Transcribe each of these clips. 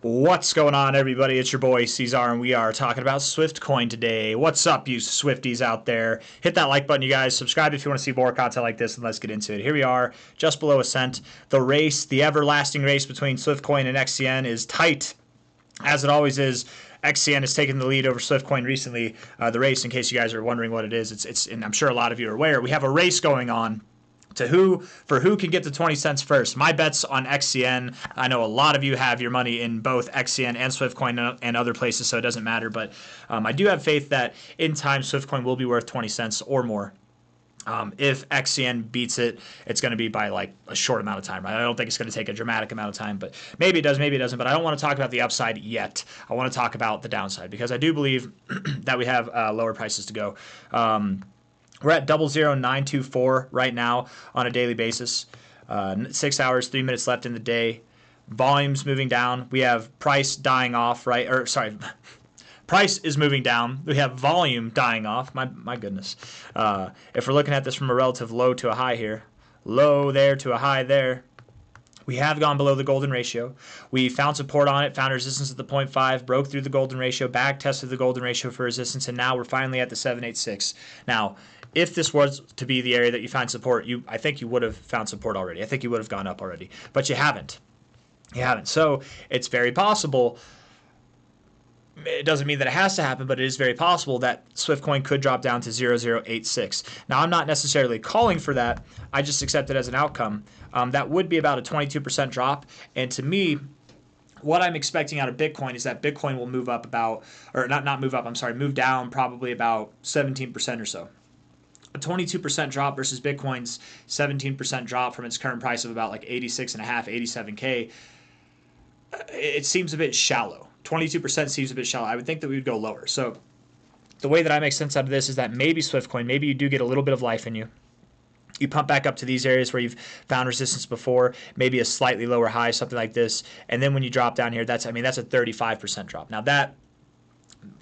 What's going on, everybody? It's your boy C-Zar, and we are talking about Swiftcoin today. What's up, you Swifties out there? Hit that like button, you guys. Subscribe if you want to see more content like this, and let's get into it. Here we are, just below a cent. The race, the everlasting race between Swiftcoin and XCN is tight, as it always is. XCN has taken the lead over Swiftcoin recently. The race, in case you guys are wondering what it is, and I'm sure a lot of you are aware, we have a race going on to who can get to 20 cents first. My bet's on XCN. I know a lot of you have your money in both XCN and Swiftcoin and other places, so it doesn't matter. But I do have faith that in time Swiftcoin will be worth 20 cents or more. If XCN beats it, it's going to be by like a short amount of time. Right? I don't think it's going to take a dramatic amount of time, but maybe it does, maybe it doesn't. But I don't want to talk about the upside yet. I want to talk about the downside because I do believe that we have lower prices to go. We're at 00924 right now on a daily basis. 6 hours, 3 minutes left in the day. Volume's moving down. We have price dying off, right? Or sorry, price is moving down. We have volume dying off. My goodness. If we're looking at this from a relative low to a high here, low there to a high there, we have gone below the golden ratio. We found support on it, found resistance at the 0.5, broke through the golden ratio, back tested the golden ratio for resistance, and now we're finally at the 786. Now, if this was to be the area that you find support, I think you would have found support already. I think you would have gone up already, but you haven't. You haven't. So it's very possible. It doesn't mean that it has to happen, but it is very possible that Swiftcoin could drop down to 0086. Now, I'm not necessarily calling for that. I just accept it as an outcome. That would be about a 22% drop. And to me, what I'm expecting out of Bitcoin is that Bitcoin will move up about, or not move up, I'm sorry, move down probably about 17% or so. A 22% drop versus Bitcoin's 17% drop from its current price of about like 86.5, 87K. It seems a bit shallow. 22% seems a bit shallow. I would think that we would go lower. So the way that I make sense out of this is that maybe Swiftcoin, maybe you do get a little bit of life in you. You pump back up to these areas where you've found resistance before, maybe a slightly lower high, something like this. And then when you drop down here, that's a 35% drop. Now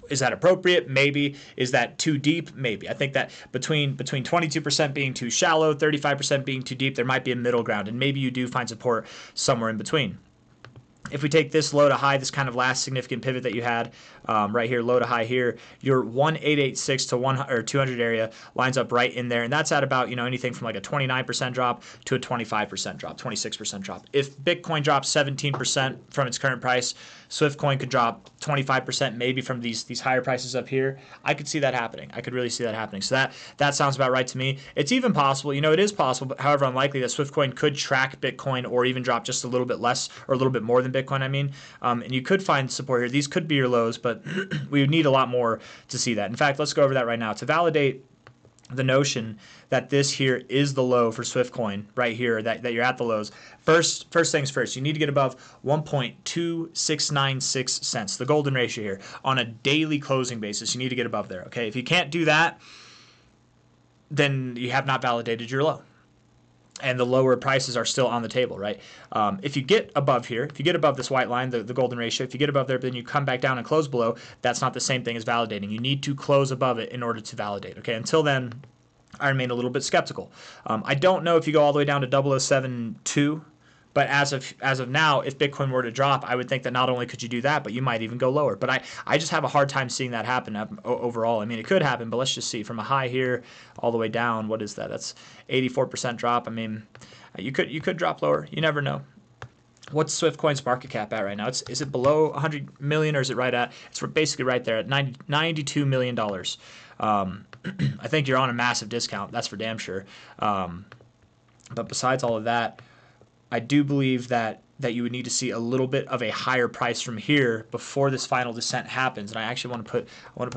is that appropriate? Maybe. Is that too deep? Maybe. I think that between 22% being too shallow, 35% being too deep, there might be a middle ground, and maybe you do find support somewhere in between. If we take this low to high, this kind of last significant pivot that you had right here, low to high here, your 1886 to 200 area lines up right in there, and that's at about anything from like a 29% drop to a 25% drop, 26% drop. If Bitcoin drops 17% from its current price, Swiftcoin could drop 25% maybe from these higher prices up here. I could see that happening. I could really see that happening. So that sounds about right to me. It's even possible, it is possible, but however unlikely that Swiftcoin could track Bitcoin or even drop just a little bit less or a little bit more than Bitcoin, and you could find support here. These could be your lows, but we would need a lot more to see that. In fact, let's go over that right now. To validate the notion that this here is the low for Swiftcoin right here, that you're at the lows. First things first, you need to get above 1.2696 cents, the golden ratio here, on a daily closing basis. You need to get above there, okay? If you can't do that, then you have not validated your low. And the lower prices are still on the table, right? If you get above here, if you get above this white line, the golden ratio, if you get above there, but then you come back down and close below, that's not the same thing as validating. You need to close above it in order to validate, okay? Until then, I remain a little bit skeptical. I don't know if you go all the way down to 0072, but as of now, if Bitcoin were to drop, I would think that not only could you do that, but you might even go lower. But I just have a hard time seeing that happen overall. I mean, it could happen, but let's just see. From a high here all the way down, what is that? That's 84% drop. I mean, you could drop lower. You never know. What's Swiftcoin's market cap at right now? Is it below 100 million or is it right at? It's basically right there at $92 million. I think you're on a massive discount. That's for damn sure. But besides all of that, I do believe that you would need to see a little bit of a higher price from here before this final descent happens. And I actually want to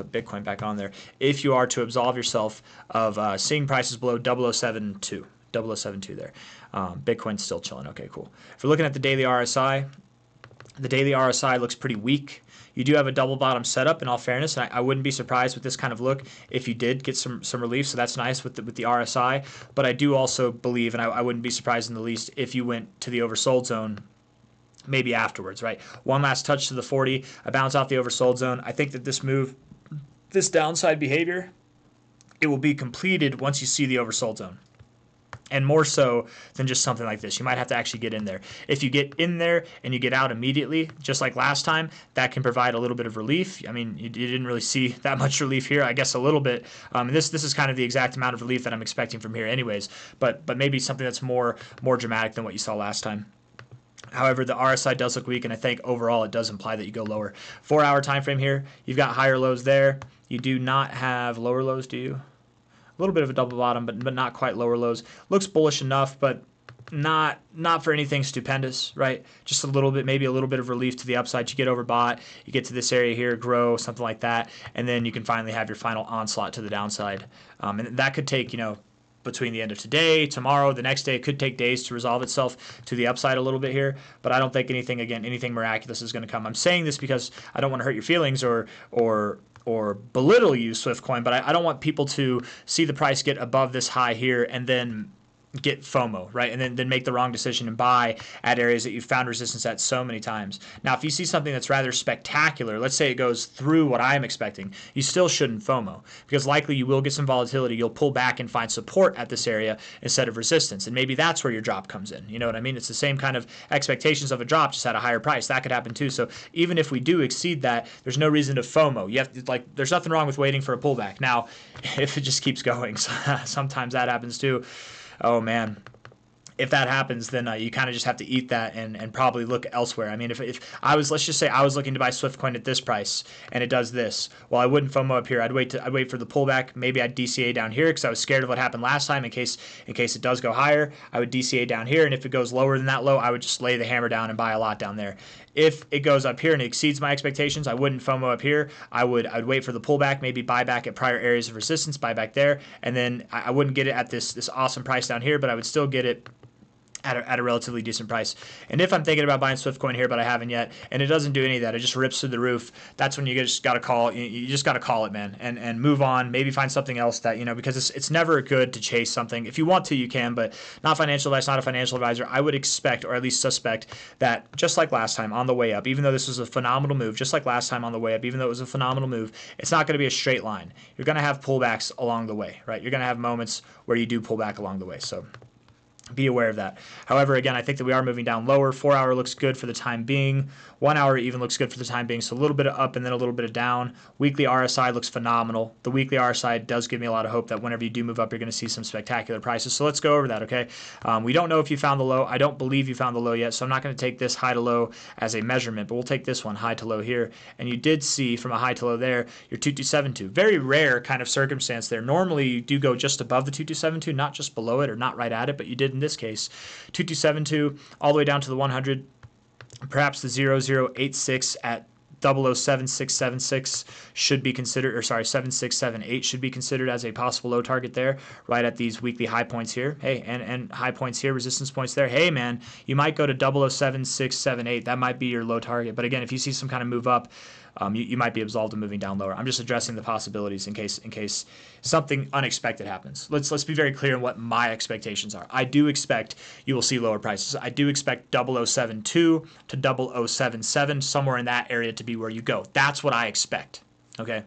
put Bitcoin back on there. If you are to absolve yourself of seeing prices below 0072 there, Bitcoin's still chilling. Okay, cool. If we're looking at the daily RSI looks pretty weak. You do have a double bottom setup in all fairness, and I wouldn't be surprised with this kind of look if you did get some relief, so that's nice with the RSI. But I do also believe, and I wouldn't be surprised in the least if you went to the oversold zone maybe afterwards, right? One last touch to the 40, a bounce off the oversold zone. I think that this downside behavior, it will be completed once you see the oversold zone. And more so than just something like this. You might have to actually get in there. If you get in there and you get out immediately, just like last time, that can provide a little bit of relief. I mean, you didn't really see that much relief here. I guess a little bit. This is kind of the exact amount of relief that I'm expecting from here anyways, but maybe something that's more dramatic than what you saw last time. However, the RSI does look weak, and I think overall it does imply that you go lower. 4-hour time frame here, you've got higher lows there. You do not have lower lows, do you? A little bit of a double bottom, but not quite lower lows. Looks bullish enough, but not for anything stupendous, right? Just a little bit, maybe a little bit of relief to the upside. You get overbought, you get to this area here, grow, something like that, and then you can finally have your final onslaught to the downside. And that could take, between the end of today, tomorrow, the next day. It could take days to resolve itself to the upside a little bit here, but I don't think anything miraculous is going to come. I'm saying this because I don't want to hurt your feelings or belittle you, Swiftcoin, but I don't want people to see the price get above this high here and then get FOMO, right? And then make the wrong decision and buy at areas that you've found resistance at so many times. Now, if you see something that's rather spectacular, let's say it goes through what I'm expecting, you still shouldn't FOMO, because likely you will get some volatility. You'll pull back and find support at this area instead of resistance. And maybe that's where your drop comes in. You know what I mean? It's the same kind of expectations of a drop, just at a higher price. That could happen too. So even if we do exceed that, there's no reason to FOMO. You have to, there's nothing wrong with waiting for a pullback. Now, if it just keeps going, sometimes that happens too. Oh man, if that happens, then you kind of just have to eat that and probably look elsewhere. I mean, if I was, let's just say I was looking to buy Swiftcoin at this price and it does this, well, I wouldn't FOMO up here. I'd wait for the pullback. Maybe I'd DCA down here because I was scared of what happened last time. In case it does go higher, I would DCA down here, and if it goes lower than that low, I would just lay the hammer down and buy a lot down there. If it goes up here and it exceeds my expectations, I wouldn't FOMO up here. I'd wait for the pullback, maybe buy back at prior areas of resistance, buy back there, and then I wouldn't get it at this awesome price down here, but I would still get it at a relatively decent price. And if I'm thinking about buying Swiftcoin here, but I haven't yet, and it doesn't do any of that, it just rips through the roof, that's when you just got to call. You just got to call it, man, and move on. Maybe find something else that, because it's never good to chase something. If you want to, you can, but not financial advice, not a financial advisor. I would expect, or at least suspect, that just like last time on the way up, even though this was a phenomenal move, just like last time on the way up, even though it was a phenomenal move, it's not going to be a straight line. You're going to have pullbacks along the way, right? You're going to have moments where you do pull back along the way. So be aware of that. However, again, I think that we are moving down lower. 4-hour looks good for the time being. 1 hour even looks good for the time being. So a little bit of up and then a little bit of down. Weekly RSI looks phenomenal. The weekly RSI does give me a lot of hope that whenever you do move up, you're going to see some spectacular prices. So let's go over that, okay? We don't know if you found the low. I don't believe you found the low yet, so I'm not going to take this high to low as a measurement, but we'll take this one, high to low here. And you did see from a high to low there, your 2272. Very rare kind of circumstance there. Normally, you do go just above the 2272, not just below it or not right at it, but you did in this case. 2272 all the way down to the 100. Perhaps the 0086 at 007676 should be considered, or sorry, 7678 should be considered as a possible low target there, right at these weekly high points here. Hey, and high points here, resistance points there. Hey, man, you might go to 007678. That might be your low target. But again, if you see some kind of move up, you might be absolved of moving down lower. I'm just addressing the possibilities in case something unexpected happens. Let's be very clear on what my expectations are. I do expect you will see lower prices. I do expect 0072 to 0077, somewhere in that area to be where you go. That's what I expect. Okay.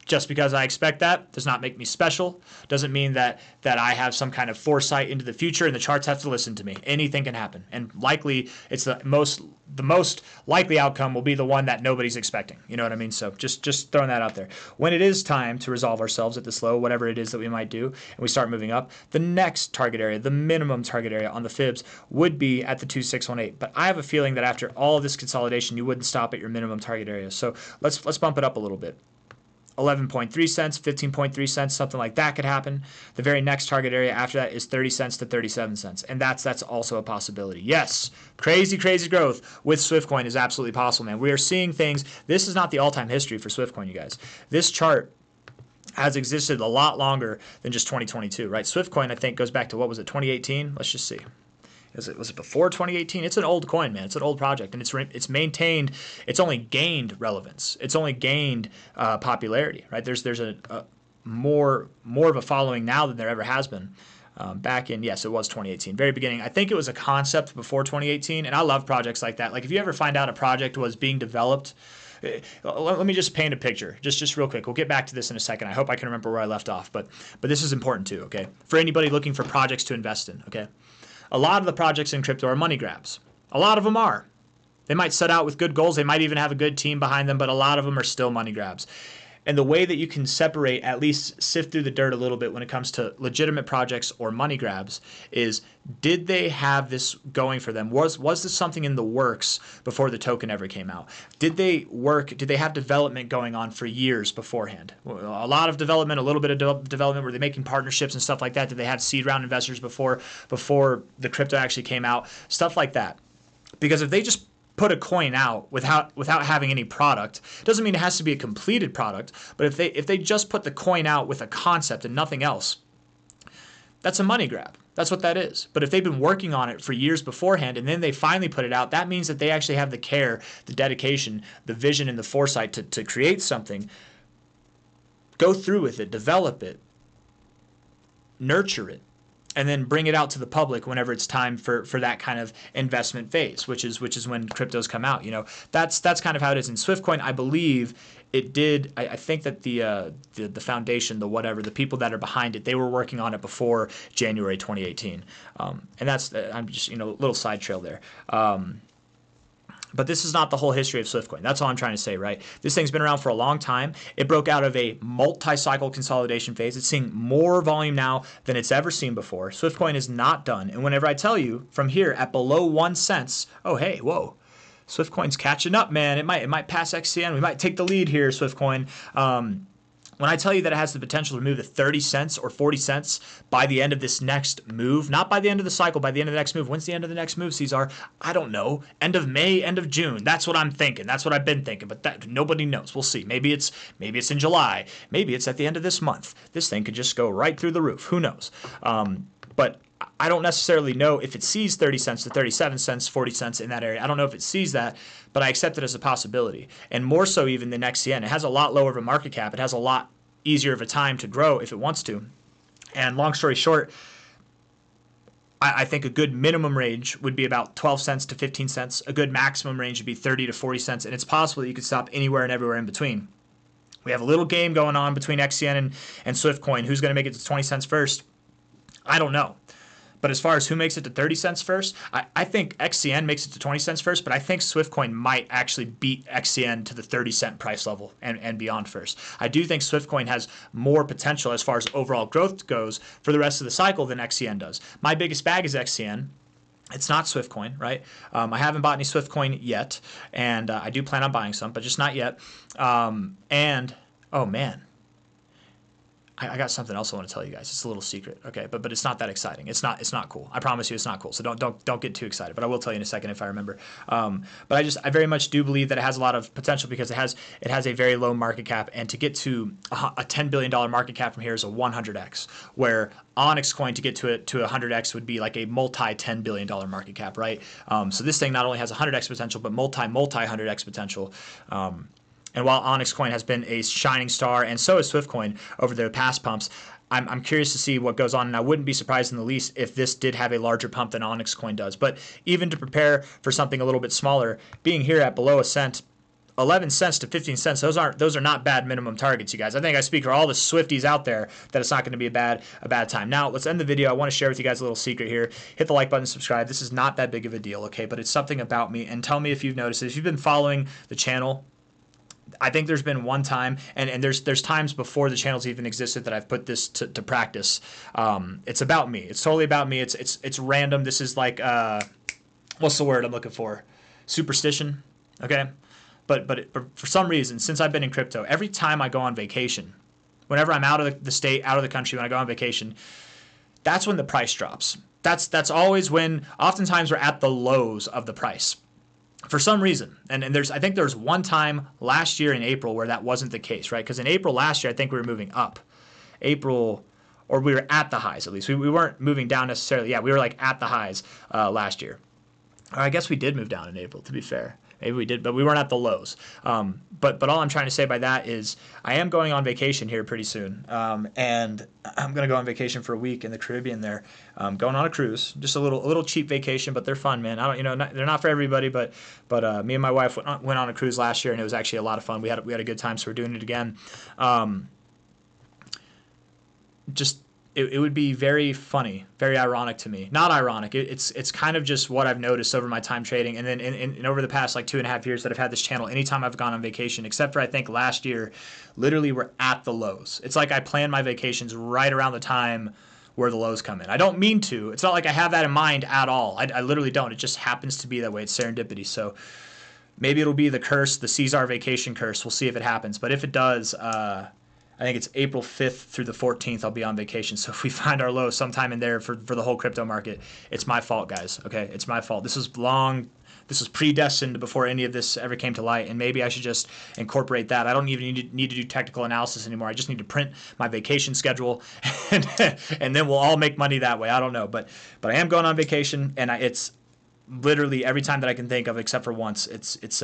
Just because I expect that does not make me special. Doesn't mean that I have some kind of foresight into the future and the charts have to listen to me. Anything can happen. And likely it's the most likely outcome will be the one that nobody's expecting. You know what I mean? So just throwing that out there. When it is time to resolve ourselves at this low, whatever it is that we might do, and we start moving up, the next target area, the minimum target area on the fibs would be at the 2618. But I have a feeling that after all of this consolidation, you wouldn't stop at your minimum target area. So let's bump it up a little bit. 11.3 cents, 15.3 cents, something like that could happen. The very next target area after that is 30 cents to 37 cents. And that's also a possibility. Yes, crazy growth with Swiftcoin is absolutely possible, man. We are seeing things. This is not the all-time history for Swiftcoin, you guys. This chart has existed a lot longer than just 2022, right? Swiftcoin, I think, goes back to, what was it, 2018? Let's just see. Was it before 2018? It's an old coin, man. It's an old project, and it's maintained. It's only gained relevance. It's only gained popularity, right? There's a more of a following now than there ever has been. Back in, yes, it was 2018, very beginning. I think it was a concept before 2018, and I love projects like that. Like if you ever find out a project was being developed Let me just paint a picture, just real quick. We'll get back to this in a second. I hope I can remember where I left off, but this is important too, okay? For anybody looking for projects to invest in, okay? A lot of the projects in crypto are money grabs. A lot of them are. They might set out with good goals. They might even have a good team behind them, but a lot of them are still money grabs. And the way that you can separate, at least sift through the dirt a little bit when it comes to legitimate projects or money grabs is, did they have this going for them? Was this something in the works before the token ever came out? Did they have development going on for years beforehand? A lot of development, a little bit of development. Were they making partnerships and stuff like that? Did they have seed round investors before the crypto actually came out? Stuff like that. Because if they just put a coin out without having any product, doesn't mean it has to be a completed product, but if they just put the coin out with a concept and nothing else, that's a money grab. That's what that is. But if they've been working on it for years beforehand and then they finally put it out, that means that they actually have the care, the dedication, the vision, and the foresight to create something, go through with it, develop it, nurture it, and then bring it out to the public whenever it's time for that kind of investment phase, which is when cryptos come out. You know, that's kind of how it is in Swiftcoin. I believe it did. I think that the foundation, the people that are behind it, they were working on it before January 2018, and that's I'm just a little side trail there. But this is not the whole history of Swiftcoin. That's all I'm trying to say, right? This thing's been around for a long time. It broke out of a multi-cycle consolidation phase. It's seeing more volume now than it's ever seen before. Swiftcoin is not done. And whenever I tell you from here at below 1 cent, oh, hey, whoa, Swiftcoin's catching up, man. It might pass XCN. We might take the lead here, Swiftcoin. When I tell you that it has the potential to move to 30 cents or 40 cents by the end of this next move, not by the end of the cycle, by the end of the next move. When's the end of the next move, C-Zar? I don't know. End of May, end of June. That's what I'm thinking. That's what I've been thinking, but nobody knows. We'll see. Maybe it's in July. Maybe it's at the end of this month. This thing could just go right through the roof. Who knows? But I don't necessarily know if it sees 30 cents to 37 cents, 40 cents in that area. I don't know if it sees that, but I accept it as a possibility. And more so even than XCN. It has a lot lower of a market cap. It has a lot easier of a time to grow if it wants to. And long story short, I think a good minimum range would be about 12 cents to 15 cents. A good maximum range would be 30 to 40 cents. And it's possible that you could stop anywhere and everywhere in between. We have a little game going on between XCN and Swiftcoin. Who's going to make it to 20 cents first? I don't know. But as far as who makes it to 30 cents first, I think XCN makes it to 20 cents first, but I think Swiftcoin might actually beat XCN to the 30 cent price level and beyond first. I do think Swiftcoin has more potential as far as overall growth goes for the rest of the cycle than XCN does. My biggest bag is XCN. It's not Swiftcoin, right? I haven't bought any Swiftcoin yet, and I do plan on buying some, but just not yet. And, oh man. I got something else I want to tell you guys. It's a little secret, okay? But it's not that exciting. It's not cool. I promise you, it's not cool. So don't get too excited. But I will tell you in a second if I remember. But I very much do believe that it has a lot of potential because it has a very low market cap, and to get to a $10 billion market cap from here is a 100x, where Onyx coin to get to 100x would be like a multi-$10 billion market cap, right? So this thing not only has 100x potential, but multi-100x potential. And while Onyx coin has been a shining star, and so is Swiftcoin over their past pumps, I'm curious to see what goes on, and I wouldn't be surprised in the least if this did have a larger pump than Onyx coin does. But even to prepare for something a little bit smaller, being here at below a cent, 11 cents to 15 cents, those are not bad minimum targets, you guys. I think I speak for all the Swifties out there that it's not going to be a bad time. Now, let's end the video. I want to share with you guys a little secret here. Hit the like button, subscribe. This is not that big of a deal, okay? But it's something about me, and tell me if you've noticed it. If you've been following the channel, I think there's been one time, and there's times before the channels even existed that I've put this to practice. It's about me. It's totally about me. It's random. This is like what's the word I'm looking for? Superstition. Okay, but for some reason, since I've been in crypto, every time I go on vacation, whenever I'm out of the state, out of the country, when I go on vacation, that's when the price drops. That's always when. Oftentimes we're at the lows of the price. For some reason, and I think there's one time last year in April where that wasn't the case, right? Because in April last year, I think we were moving up. April, or we were at the highs at least. We weren't moving down necessarily. Yeah, we were like at the highs last year. Or I guess we did move down in April, to be fair. Maybe we did, but we weren't at the lows. But all I'm trying to say by that is I am going on vacation here pretty soon, and I'm going to go on vacation for a week in the Caribbean there, going on a cruise, just a little cheap vacation, but they're fun, man. I don't, they're not for everybody, but me and my wife went on a cruise last year, and it was actually a lot of fun. We had a good time, so we're doing it again. It would be very funny, very ironic to me. Not ironic. It's kind of just what I've noticed over my time trading, and then in over the past like 2.5 years that I've had this channel. Anytime I've gone on vacation, except for I think last year, literally we're at the lows. It's like I plan my vacations right around the time where the lows come in. I don't mean to. It's not like I have that in mind at all. I literally don't. It just happens to be that way. It's serendipity. So maybe it'll be the curse, the C-Zar vacation curse. We'll see if it happens. But if it does, I think it's April 5th through the 14th I'll be on vacation. So if we find our low sometime in there for the whole crypto market, it's my fault, guys. Okay, it's my fault. This was predestined before any of this ever came to light, and maybe I should just incorporate that. I don't even need to do technical analysis anymore. I just need to print my vacation schedule, and then we'll all make money that way. I don't know, but I am going on vacation, and it's literally every time that I can think of, except for once, it's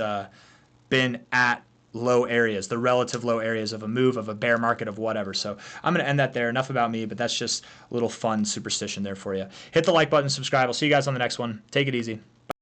been at low areas, the relative low areas of a move, of a bear market, of whatever. So I'm going to end that there. Enough about me, but that's just a little fun superstition there for you. Hit the like button, subscribe. I'll see you guys on the next one. Take it easy.